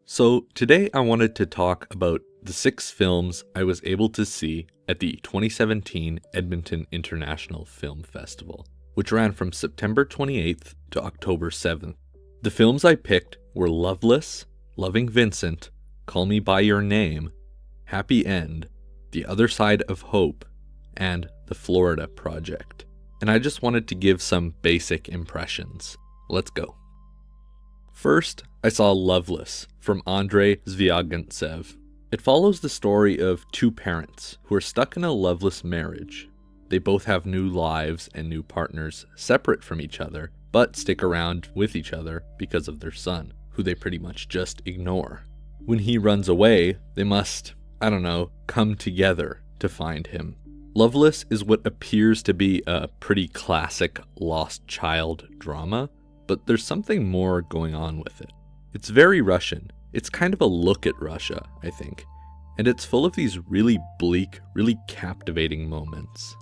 So today I wanted to talk about the 6 films I was able to see at the 2017 Edmonton International Film Festival, which ran from September 28th to October 7th. The films I picked were Loveless, Loving Vincent, Call Me By Your Name, Happy End, The Other Side of Hope, and The Florida Project. And I just wanted to give some basic impressions. Let's go. First, I saw Loveless from Andrei Zvyagintsev. It follows the story of 2 parents who are stuck in a loveless marriage. They both have new lives and new partners separate from each other, but stick around with each other because of their son, who they pretty much just ignore. When he runs away, they must, come together to find him. Loveless is what appears to be a pretty classic lost child drama, but there's something more going on with it. It's very Russian. It's kind of a look at Russia, I think, and it's full of these really bleak, really captivating moments.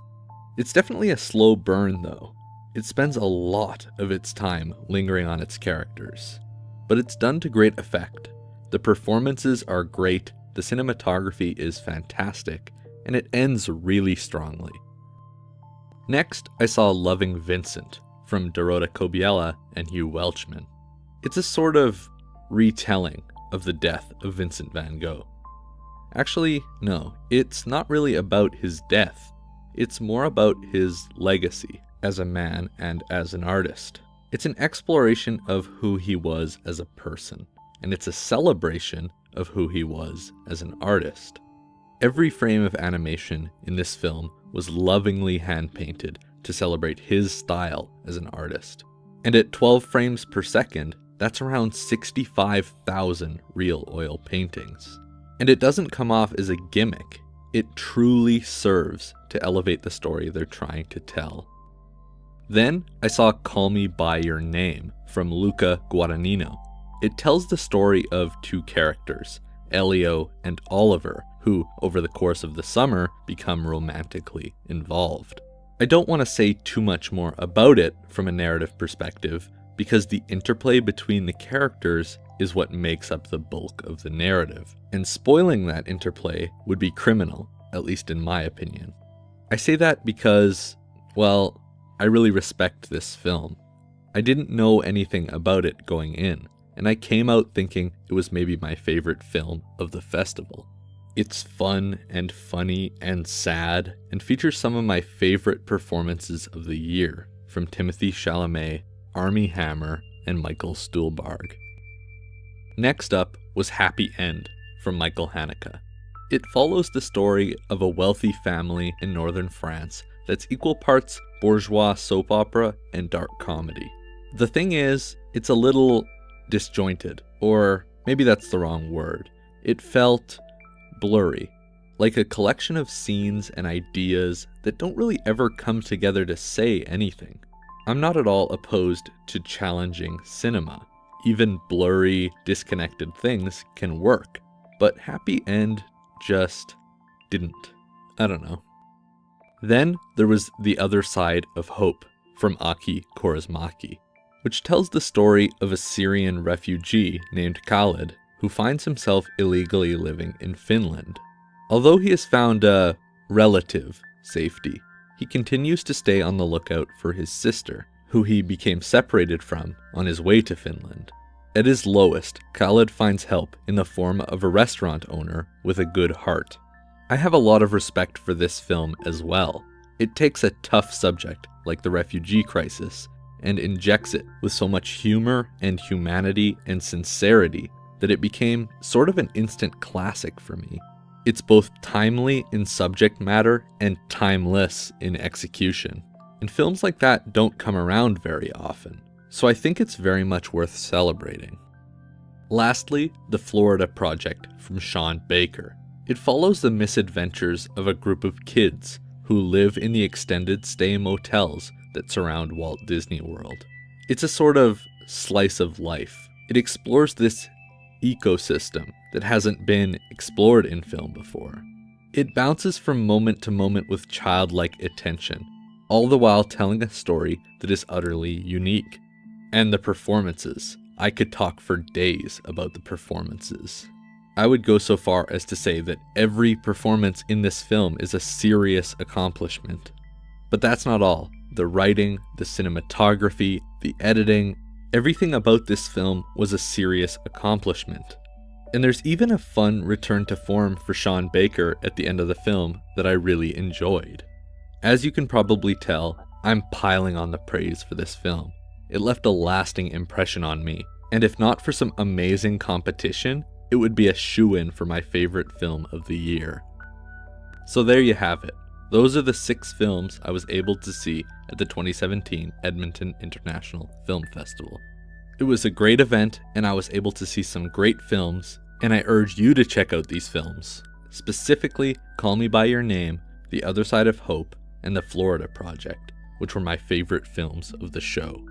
It's definitely a slow burn though. It spends a lot of its time lingering on its characters, but it's done to great effect. The performances are great, the cinematography is fantastic, and it ends really strongly. Next, I saw Loving Vincent from Dorota Kobiela and Hugh Welchman. It's a sort of retelling of the death of Vincent van Gogh. Actually, no, it's not really about his death. It's more about his legacy as a man and as an artist. It's an exploration of who he was as a person, and it's a celebration of who he was as an artist. Every frame of animation in this film was lovingly hand-painted to celebrate his style as an artist. And at 12 frames per second, that's around 65,000 real oil paintings. And it doesn't come off as a gimmick. It truly serves to elevate the story they're trying to tell. Then I saw Call Me By Your Name from Luca Guadagnino. It tells the story of 2 characters, Elio and Oliver, who, over the course of the summer, become romantically involved. I don't want to say too much more about it from a narrative perspective, because the interplay between the characters is what makes up the bulk of the narrative, and spoiling that interplay would be criminal, at least in my opinion. I say that because, well, I really respect this film. I didn't know anything about it going in, and I came out thinking it was maybe my favorite film of the festival. It's fun and funny and sad, and features some of my favorite performances of the year from Timothée Chalamet, Armie Hammer, and Michael Stuhlbarg. Next up was Happy End from Michael Haneke. It follows the story of a wealthy family in northern France that's equal parts bourgeois soap opera and dark comedy. The thing is, it's a little disjointed, or maybe that's the wrong word. It felt blurry, like a collection of scenes and ideas that don't really ever come together to say anything. I'm not at all opposed to challenging cinema. Even blurry, disconnected things can work, but Happy End just didn't. I don't know. Then there was The Other Side of Hope from Aki Kaurismäki, which tells the story of a Syrian refugee named Khalid who finds himself illegally living in Finland. Although he has found a relative safety, he continues to stay on the lookout for his sister, who he became separated from on his way to Finland. At his lowest, Khalid finds help in the form of a restaurant owner with a good heart. I have a lot of respect for this film as well. It takes a tough subject like the refugee crisis and injects it with so much humor and humanity and sincerity that it became sort of an instant classic for me. It's both timely in subject matter and timeless in execution. And films like that don't come around very often, so I think it's very much worth celebrating. Lastly, The Florida Project from Sean Baker. It follows the misadventures of a group of kids who live in the extended stay motels that surround Walt Disney World. It's a sort of slice of life. It explores this ecosystem that hasn't been explored in film before. It bounces from moment to moment with childlike attention, all the while telling a story that is utterly unique. And the performances I could talk for days about the performances. I would go so far as to say that every performance in this film is a serious accomplishment. But that's not all. The writing, the cinematography, the editing, everything about this film was a serious accomplishment. And there's even a fun return to form for Sean Baker at the end of the film that I really enjoyed. As you can probably tell, I'm piling on the praise for this film. It left a lasting impression on me, and if not for some amazing competition, it would be a shoo-in for my favorite film of the year. So there you have it. Those are the 6 films I was able to see at the 2017 Edmonton International Film Festival. It was a great event, and I was able to see some great films, and I urge you to check out these films. Specifically, Call Me By Your Name, The Other Side of Hope, and The Florida Project, which were my favorite films of the show.